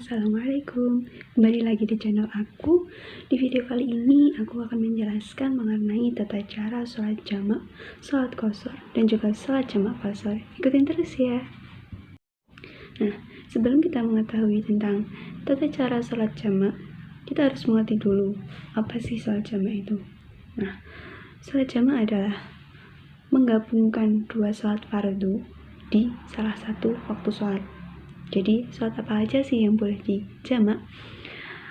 Assalamualaikum, kembali lagi di channel aku. Di video kali ini aku akan menjelaskan mengenai tata cara sholat jamak, sholat qashar, dan juga sholat jamak qashar. Ikutin terus ya. Nah, sebelum kita mengetahui tentang tata cara sholat jamak, kita harus mengerti dulu apa sih sholat jamak itu. Nah, sholat jamak adalah menggabungkan dua sholat fardu di salah satu waktu sholat. Jadi, sholat apa aja sih yang boleh dijamak?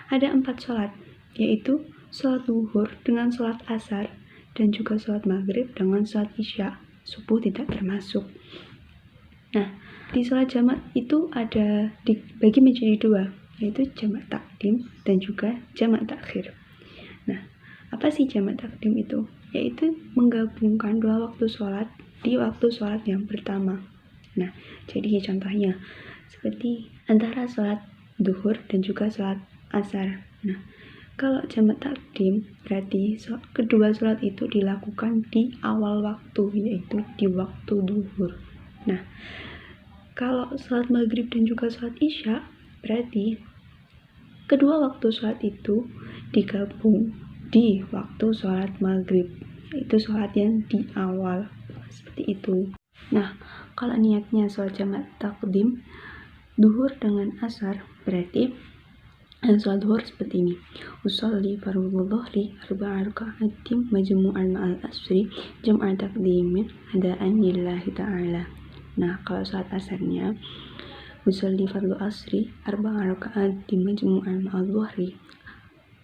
Ada 4 sholat, yaitu sholat zuhur dengan sholat asar, dan juga sholat maghrib dengan sholat isya. Subuh tidak termasuk. Nah, di sholat jamak itu ada dibagi menjadi dua, yaitu jamak takdim dan juga jamak takhir. Nah, apa sih jamak takdim itu? Yaitu menggabungkan dua waktu sholat di waktu sholat yang pertama. Nah, jadi contohnya seperti antara sholat zuhur dan juga sholat asar. Nah, kalau jamak takdim berarti kedua sholat itu dilakukan di awal waktu, yaitu di waktu zuhur. Nah, kalau sholat maghrib dan juga sholat isya berarti kedua waktu sholat itu digabung di waktu sholat maghrib, yaitu sholat yang di awal, seperti itu. Nah, kalau niatnya sholat jamak takdim zuhur dengan asar berarti sholat zuhur seperti ini: usolli fardhu dhuhri arba'a raka'atin majmu'an ma'al asri jam'a taqdimin adaan lillahi ta'ala. Nah, kalau sholat asarnya usolli fardhu asri arba'a raka'atin majmu'an ma'al dhuhri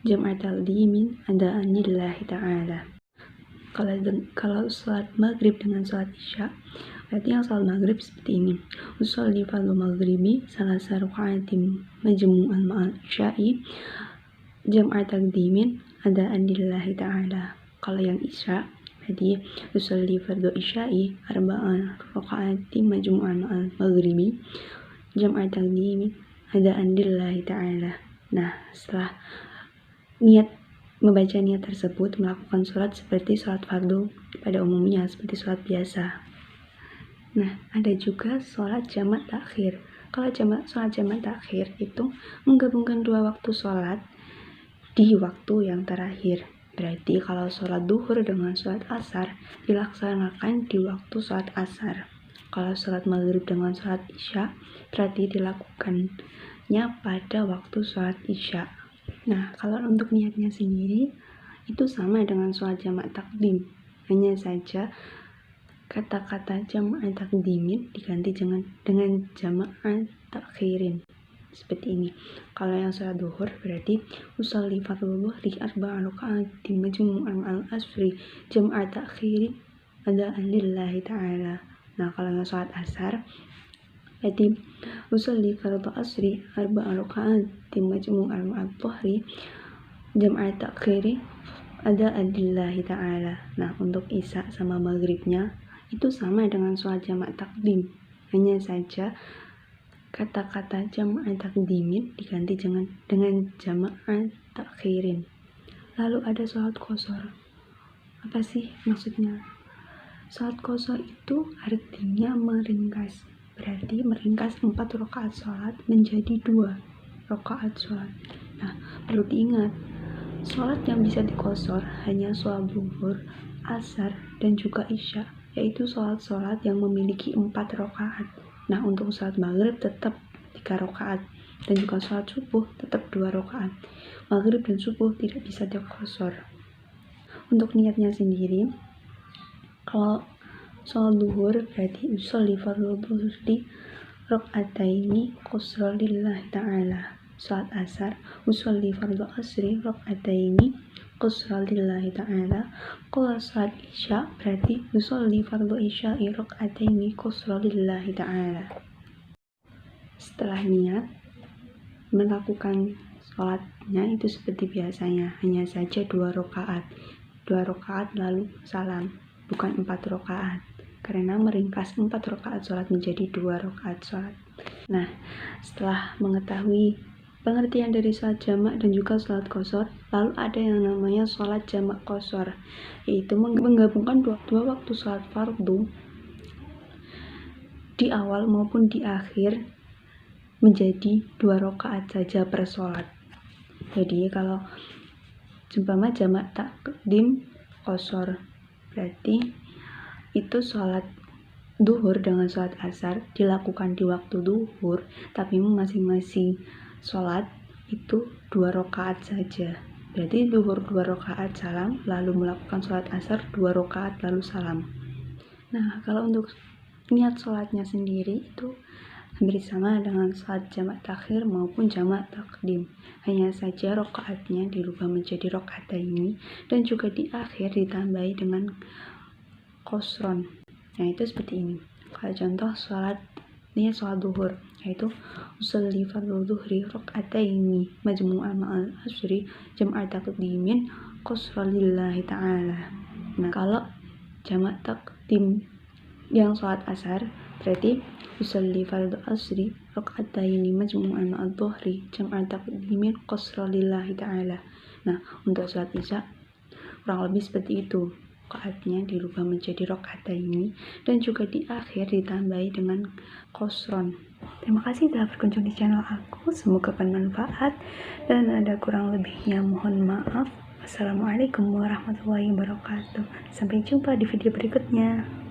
jam'a taqdimin adaan lillahi ta'ala. Kalau sholat maghrib dengan sholat isya berarti yang sholat maghrib seperti ini: usolli fardhu maghribi salasa raka'atin majmu'an ma'al isya'i jam'a taqdimin adaan lillahi ta'ala. Kalau yang isya berarti usolli fardhu isya'i arba'a raka'atin majmu'an ma'al maghribi jam'a taqdimin adaan lillahi ta'ala. Nah, setelah membaca niat tersebut, melakukan sholat seperti sholat fardu pada umumnya, seperti sholat biasa. Nah, ada juga sholat jamak takhir. Kalau sholat jamak takhir itu menggabungkan dua waktu sholat di waktu yang terakhir. Berarti kalau sholat zuhur dengan sholat asar dilaksanakan di waktu sholat asar. Kalau sholat maghrib dengan sholat isya berarti dilakukannya pada waktu sholat isya. Nah, kalau untuk niatnya sendiri itu sama dengan sholat jamak takdim, hanya saja kata-kata jamak takdimin diganti dengan jamak takhirin, seperti ini. Kalau yang sholat zuhur berarti usolli fardhu dhuhri arba'a raka'atin majmu'an ma'al asri jam'a takhirin adaan lillahi ta'ala. Nah, kalau yang sholat asar berarti usolli fardhu asri arba'a raka'atin majmu'an ma'al dhuhri jam'a takhirin adaan lillahi ta'ala. Nah, untuk isya sama maghribnya itu sama dengan sholat jamak takdim, hanya saja kata-kata jamak takdimin diganti dengan jamak takhirin. Lalu ada sholat qashar. Apa sih maksudnya? Sholat qashar itu artinya meringkas, berarti meringkas 4 rakaat sholat menjadi 2 rakaat sholat. Nah, perlu diingat, sholat yang bisa diqashar hanya sholat zuhur, asar, dan juga isya, yaitu sholat-sholat yang memiliki 4 rakaat. Nah, untuk sholat maghrib tetap 3 rakaat, dan juga sholat subuh tetap 2 rakaat. Maghrib dan subuh tidak bisa diqashar. Untuk niatnya sendiri, kalau sholat zuhur berarti usolli fardhu dhuhri raka'ataini qashran lillahi ta'ala. Sholat asar usolli fardhu asri raka'ataini qashran lillahi ta'ala. Kalau sholat isya berarti usolli fardhu isya'i raka'ataini qashran lillahi ta'ala. Setelah niat melakukan sholatnya itu seperti biasanya, hanya saja 2 rakaat lalu salam, bukan 4 rakaat, karena meringkas 4 rakaat sholat menjadi 2 rakaat sholat. Nah, setelah mengetahui pengertian dari sholat jamak dan juga sholat qashar, lalu ada yang namanya sholat jamak qashar, yaitu menggabungkan dua waktu sholat fardu di awal maupun di akhir menjadi 2 rakaat saja per sholat. Jadi kalau umpama jamak takdim qashar, berarti itu sholat duhur dengan sholat asar dilakukan di waktu duhur, tapi masing-masing sholat itu 2 rakaat saja. Berarti duhur 2 rakaat salam, lalu melakukan sholat asar 2 rakaat lalu salam. Nah, kalau untuk niat sholatnya sendiri itu hampir sama dengan sholat jamak takhir maupun jamak takdim. Hanya saja rakaatnya dirubah menjadi rakaataini dan juga di akhir ditambahi dengan qasron. Nah, itu seperti ini. Kalau contoh sholat duhur, yaitu usolli fardhu dhuhri rakaataini majmu'an ma'al asri jam'a taqdimin qasran lillahi ta'ala. Nah, kalau jamak takdim yang sholat asar berarti usolli fardhu asri rakaataini majmu'an ma'al dhuhri jam'a taqdimin qasran lillahi ta'ala. Nah, untuk sholat isya kurang lebih seperti itu. Rakaatnya dirubah menjadi rakaataini dan juga di akhir ditambahi dengan qasron. Terima kasih telah berkunjung di channel aku, semoga bermanfaat dan ada kurang lebihnya mohon maaf. Wassalamualaikum warahmatullahi wabarakatuh. Sampai jumpa di video berikutnya.